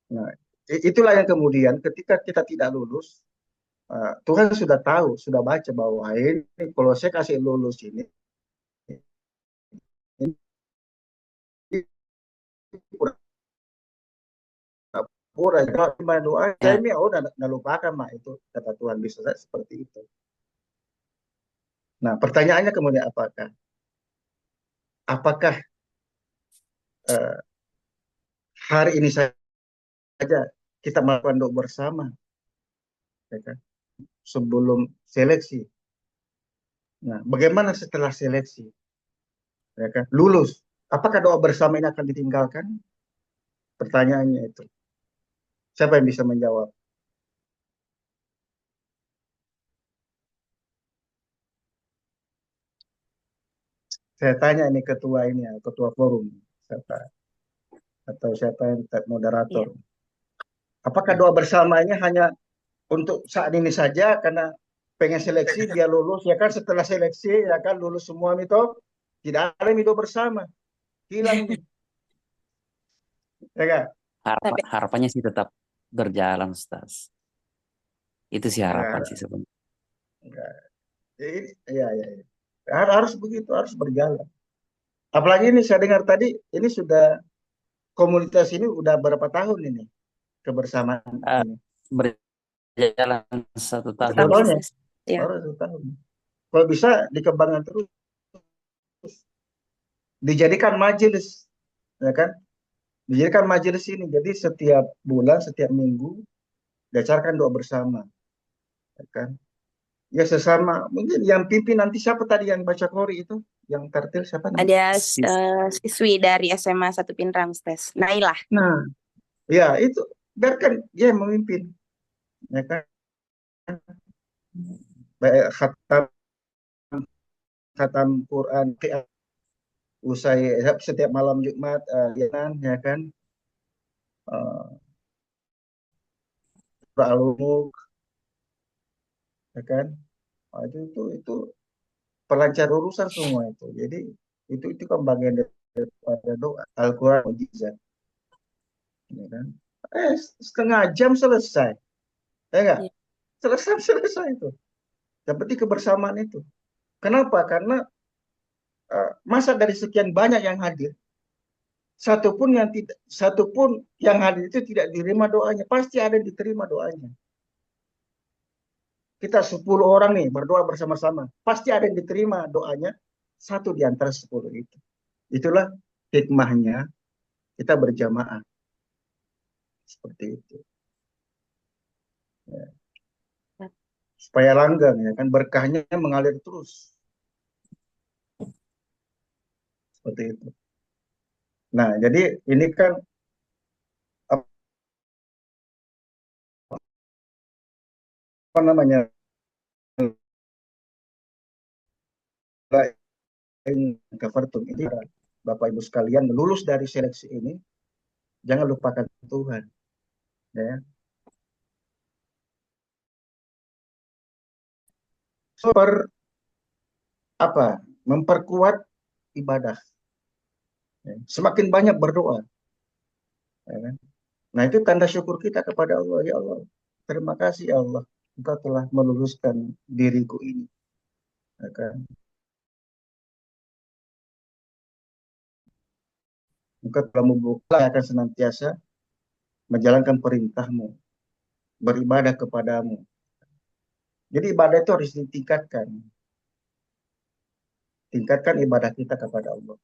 [SPEAKER 6] Nah, itulah yang kemudian ketika kita tidak lulus, Tuhan sudah tahu, sudah baca bahwa ini kalau saya kasih lulus ini pura kalau doa saya
[SPEAKER 5] Ya,
[SPEAKER 6] ini udah nggak lupakan mak itu kata Tuhan bisa seperti itu. Nah pertanyaannya kemudian apakah eh, hari ini saja kita melakukan doa bersama ya kan, sebelum seleksi. Nah bagaimana setelah seleksi ya kan lulus, apakah doa bersama ini akan ditinggalkan? Pertanyaannya itu siapa yang bisa menjawab? Saya tanya ini ketua ini ya, ketua forum siapa atau siapa yang moderator.
[SPEAKER 1] Iya.
[SPEAKER 6] Apakah doa bersamanya hanya untuk saat ini saja karena pengen seleksi dia lulus ya kan, setelah seleksi ya kan lulus semua itu tidak ada doa bersama, hilang nih ya kan.
[SPEAKER 1] Tapi
[SPEAKER 5] harapannya sih tetap berjalan, Ustaz. Itu sih harapan
[SPEAKER 6] Enggak,
[SPEAKER 5] sih sebenarnya.
[SPEAKER 6] enggak. Iya, iya, iya. Harus begitu, harus berjalan. Apalagi ini saya dengar tadi ini sudah komunitas ini udah berapa tahun ini kebersamaan
[SPEAKER 5] Eh,
[SPEAKER 6] ini?
[SPEAKER 5] Berjalan 1 tahun.
[SPEAKER 1] tahun
[SPEAKER 6] Contohnya
[SPEAKER 1] Ustaz. Ya.
[SPEAKER 6] baru 1 tahun. Kalau bisa dikembangkan terus, dijadikan majelis, ya kan? Dijadikan majelis ini. Jadi setiap bulan, setiap minggu diacarkan doa bersama, ya kan? Ya sesama, mungkin yang pimpin nanti siapa tadi yang baca Qori itu, yang tartil siapa namanya?
[SPEAKER 1] Ada
[SPEAKER 5] Sis-
[SPEAKER 1] siswi dari SMA 1 Pinrang, Ustaz. Nailah.
[SPEAKER 6] Nah, ya itu biarkan dia yang memimpin, ya kan? Baik khatam khatam Quran usai setiap malam Jumat, ya kan? Uh, Al-Mulk, ya kan? Nah, itu pelancar urusan semua itu. Jadi itu kan bagian daripada doa. Al-Quran mujizat, ya kan? Setengah jam selesai, ya enggak?
[SPEAKER 1] Ya.
[SPEAKER 6] Selesai itu. Yang penting kebersamaan itu. Kenapa? Karena masa dari sekian banyak yang hadir, satupun yang hadir itu tidak diterima doanya, pasti ada yang diterima doanya. Kita 10 orang nih berdoa bersama-sama, pasti ada yang diterima doanya, satu di antara 10 itu. Itulah hikmahnya kita berjamaah seperti itu. Ya. Supaya langgeng ya kan, berkahnya mengalir terus. Seperti itu. Nah, jadi ini kan apa namanya? Covertum ini Bapak Ibu sekalian lulus dari seleksi ini, jangan lupakan Tuhan, ya. Memperkuat ibadah. Ya. Semakin banyak berdoa, ya kan? Nah itu tanda syukur kita kepada Allah. Ya Allah, terima kasih ya Allah, Engkau telah meluluskan diriku ini. ya kan? Maka kamu buka akan senantiasa menjalankan perintahmu, beribadah kepadamu. Jadi ibadah itu harus ditingkatkan. Tingkatkan ibadah kita kepada Allah.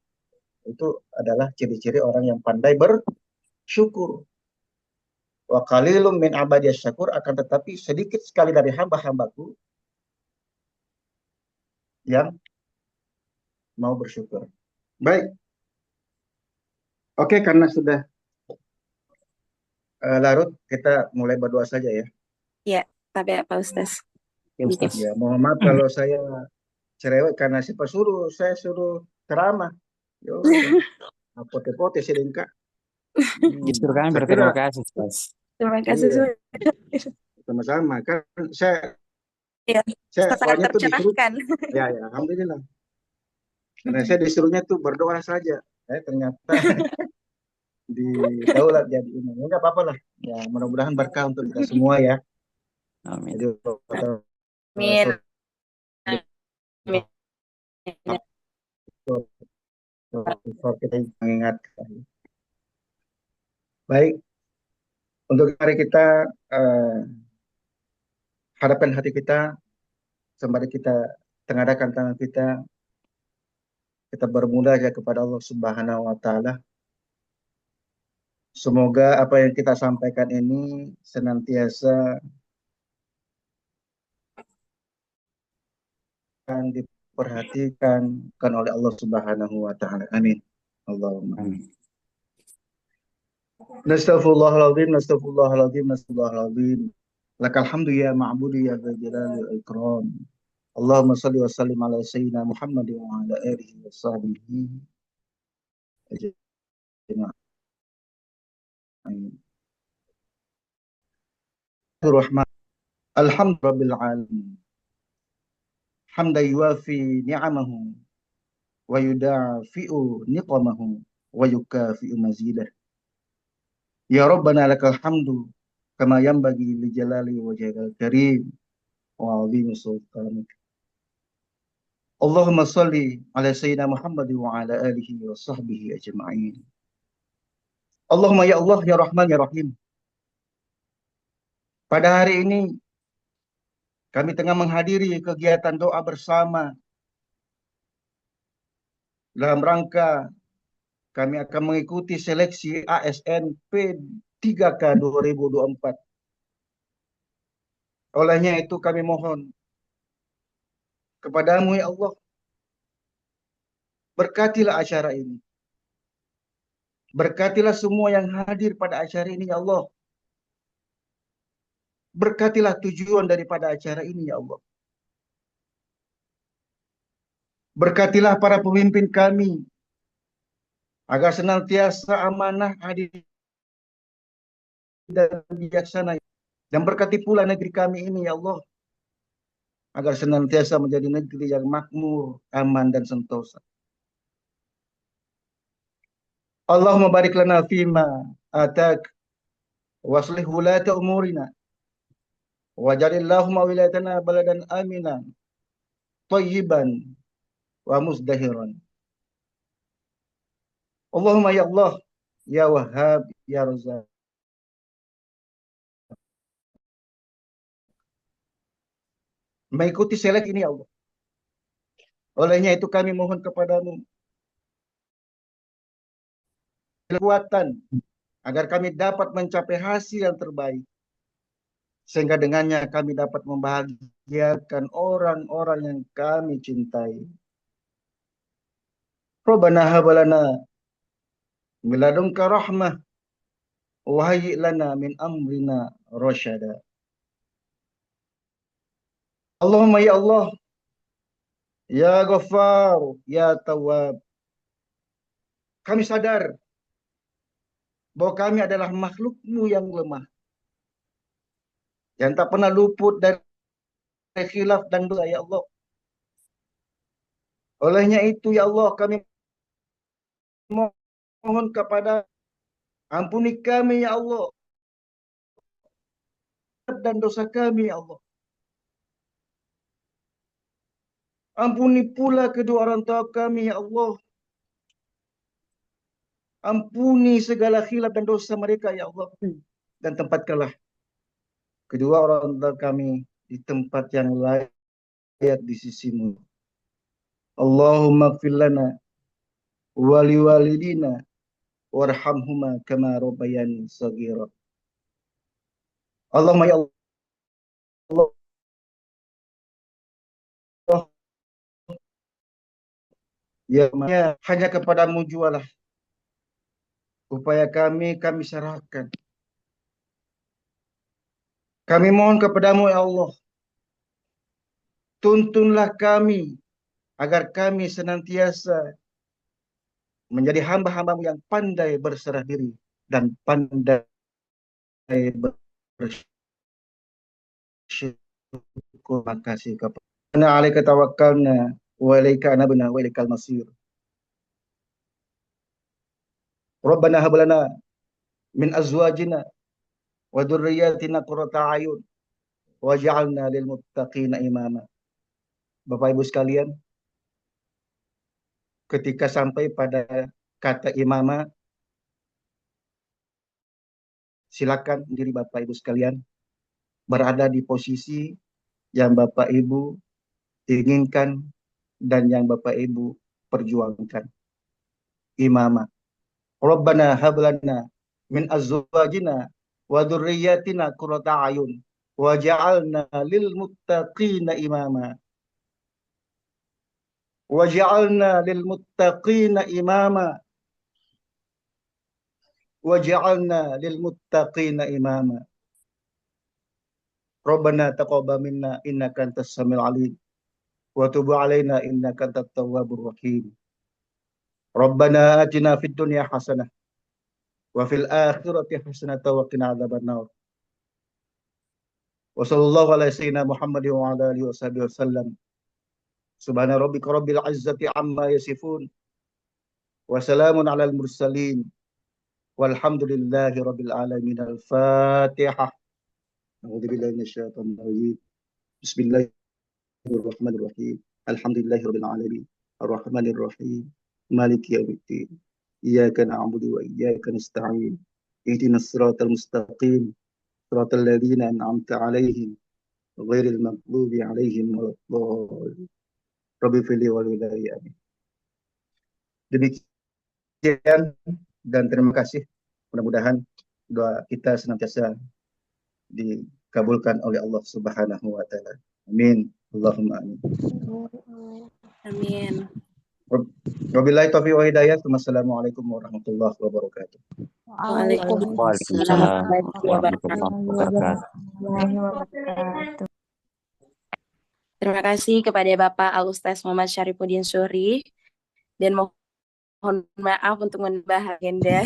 [SPEAKER 6] Itu adalah ciri-ciri orang yang pandai bersyukur. Wa qalilum min abadiyas syakur, akan tetapi sedikit sekali dari hamba-hambaku yang mau bersyukur. Baik. Oke, karena sudah larut, kita mulai berdoa saja ya.
[SPEAKER 1] Ya, tapi apa Ustaz?
[SPEAKER 5] Ya, Ustaz.
[SPEAKER 6] Ya, mohon maaf kalau saya cerewet karena saya suruh ceramah. Yo, pote-pote sedengka.
[SPEAKER 5] Justru kami
[SPEAKER 6] Saya kira
[SPEAKER 5] berterima kasih, Ustaz.
[SPEAKER 1] Terima kasih
[SPEAKER 6] iya,
[SPEAKER 1] Ustaz.
[SPEAKER 6] sama-sama kan saya
[SPEAKER 1] Ya,
[SPEAKER 6] soalnya
[SPEAKER 1] sangat
[SPEAKER 6] tuh disuruh
[SPEAKER 1] tercerahkan.
[SPEAKER 6] ya alhamdulillah. Karena saya disuruhnya tuh berdoa saja. Ternyata didaulat jadi ini. Enggak apa-apa lah. Ya, mudah-mudahan berkah untuk kita semua ya.
[SPEAKER 5] Amin.
[SPEAKER 6] Jadi
[SPEAKER 1] Amin. Amin.
[SPEAKER 6] kita mengingatkan. Baik, untuk hari kita hadapkan hati kita, sembari kita tengadakan tangan kita bermula aja kepada Allah Subhanahu wa Ta'ala. Semoga apa yang kita sampaikan ini senantiasa akan diperhatikan oleh Allah Subhanahu wa Ta'ala. Amin. Allahumma.
[SPEAKER 5] Amin.
[SPEAKER 6] Nastaghfirullahaladzim, nastaghfirullahaladzim, nastaghfirullahaladzim. Lakal hamdu ya ma'budi ya dzal jalali wal ikram. Allahumma salli wa sallim ala sayyidina Muhammad wa ala alihi wa sahbihi ajma'in. Rahman. Alhamdulillah alamin. Hamdan yuwafi ni'amahu wa yudafi'u niqamahu wa yukafi'u mazidah. Ya Rabbana lakal hamdu kama yanbaghi li jalali wajhikal karim wa 'azimi sultanik. Allahumma salli ala sayyidina Muhammad wa ala alihi wa sahbihi ajma'in. Allahumma ya Allah ya Rahman ya Rahim. Pada hari ini kami tengah menghadiri kegiatan doa bersama dalam rangka kami akan mengikuti seleksi ASN P3K 2024. Olehnya itu kami mohon kepadamu ya Allah, berkatilah acara ini. Berkatilah semua yang hadir pada acara ini ya Allah. Berkatilah tujuan daripada acara ini ya Allah. Berkatilah para pemimpin kami agar senantiasa amanah, adil dan bijaksana. Dan berkati pula negeri kami ini ya Allah, agar senantiasa menjadi negeri yang makmur, aman dan sentosa. Allahumma barik lana fima atak waslih wulata umurina wajalillahumma wilayatana baladan aminan tayyiban wa muzdahiran. Allahumma ya Allah ya Wahhab ya Razzaq. Mengikuti selek ini ya Allah. Olehnya itu kami mohon kepadamu kekuatan agar kami dapat mencapai hasil yang terbaik. Sehingga dengannya kami dapat membahagiakan orang-orang yang kami cintai. Rabbana habalana miladunka rahmah wa hayyi' lana min amrina rasyada. Allahumma ya Allah ya Ghaffar ya Tawwab. Kami sadar bahwa kami adalah makhluk-Mu yang lemah, yang tak pernah luput dari khilaf dan dosa ya Allah. Olehnya itu ya Allah kami mohon kepada ampuni kami ya Allah dan dosa kami ya Allah. Ampuni pula kedua orang tua kami, ya Allah. Ampuni segala khilaf dan dosa mereka, ya Allah. Dan tempatkanlah kedua orang tua kami di tempat yang layak di sisimu. Allahumma gfir lana wa liwalidina warhamhuma kama rabbayani shaghira. Allahumma ya Allah, ya hanya kepadamu jualah upaya kami serahkan. Kami mohon kepadamu ya Allah, tuntunlah kami agar kami senantiasa menjadi hamba-hambamu yang pandai berserah diri dan pandai bersyukur. Makasih kepada alaika tawakkalna wa ilaika anabna wa ilaikal masir. Rabbana hab lana min azwajina wa dzurriyyatina qurrata a'yun waj'alna lil muttaqina imama. Bapak Ibu sekalian, ketika sampai pada kata imama, silakan diri Bapak Ibu sekalian berada di posisi yang Bapak Ibu inginkan dan yang Bapak Ibu perjuangkan. Imama. Rabbana hab lana min azwajina wa dzurriyyatina qurrata a'yun waj'alna lil muttaqina imama. Waj'alna lil muttaqina imama. Waj'alna lil muttaqina imama. Rabbana taqabbal minna innaka antas samiul alim wa tub 'alaina innaka antat tawwabur rahim. Rabbana atina fid dunya hasanah wa fil akhirati hasanah wa qina adzabannar. Wa sallallahu ala sayyidina Muhammadin wa ala alihi washabihi wasallam. Subhana rabbika rabbil izzati amma yasifun wa salamun alal mursalin walhamdulillahi rabbil alamin. Al-Fatihah. A'udzu billahi minasyaitonir rajim. Bismillahirrahmanirrahim. Alhamdulillahi rabbil alamin. Arrahmanir rahim. Maliki yaumiddin. Iyyaka na'budu wa iyyaka nasta'in. Ihdinas siratal mustaqim. Siratal ladzina an'amta 'alaihim ghairil maghdubi 'alaihim waladdallin. Rabbi fili wal wilayah. Amin. Demikian dan terima kasih. Mudah-mudahan doa kita senantiasa dikabulkan oleh Allah Subhanahu wa taala. Amin. Allahumma amin.
[SPEAKER 1] Amin.
[SPEAKER 6] Wabillahi taufiq wa hidayah. Wassalamualaikum warahmatullahi wabarakatuh.
[SPEAKER 5] Waalaikumsalam warahmatullahi wabarakatuh.
[SPEAKER 1] Terima kasih kepada Bapak Al-Ustaz Muhammad Syarifuddin Syuhri, dan mohon maaf untuk menambah agenda.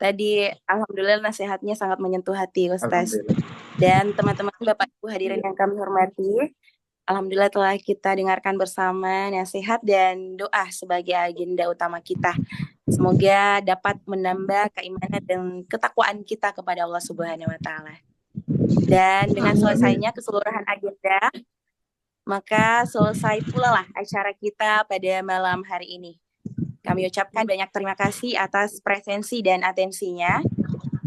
[SPEAKER 1] Tadi alhamdulillah nasihatnya sangat menyentuh hati Ustaz. Dan teman-teman Bapak Ibu hadirin yang kami hormati, alhamdulillah telah kita dengarkan bersama nasihat dan doa sebagai agenda utama kita. Semoga dapat menambah keimanan dan ketakwaan kita kepada Allah Subhanahu wa taala. Dan dengan selesainya keseluruhan agenda, maka selesai pula lah acara kita pada malam hari ini. Kami ucapkan banyak terima kasih atas presensi dan atensinya.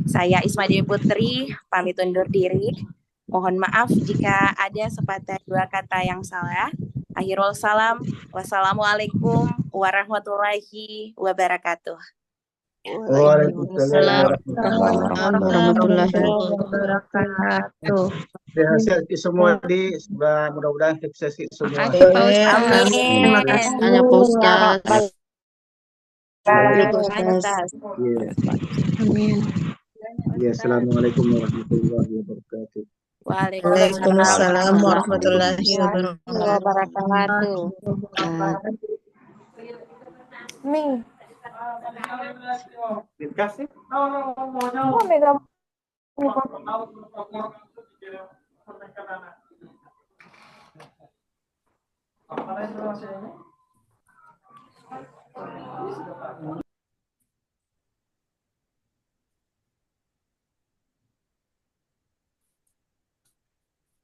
[SPEAKER 1] Saya Isma Dewi Putri, pamit undur diri. Mohon maaf jika ada sepatah dua kata yang salah. Akhirul salam. Wassalamualaikum warahmatullahi wabarakatuh.
[SPEAKER 6] Waalaikumsalam
[SPEAKER 7] warahmatullahi wabarakatuh.
[SPEAKER 6] Sehat semua di mudah-mudahan sukses semua.
[SPEAKER 1] Amin.
[SPEAKER 7] Terima kasih banyak Pak Ustaz.
[SPEAKER 1] Amin.
[SPEAKER 6] Ya, assalamualaikum warahmatullahi wabarakatuh.
[SPEAKER 3] Waalaikumsalam warahmatullahi
[SPEAKER 7] Wabarakatuh.
[SPEAKER 9] Nih.
[SPEAKER 6] Dikasih.
[SPEAKER 9] Oh, mega.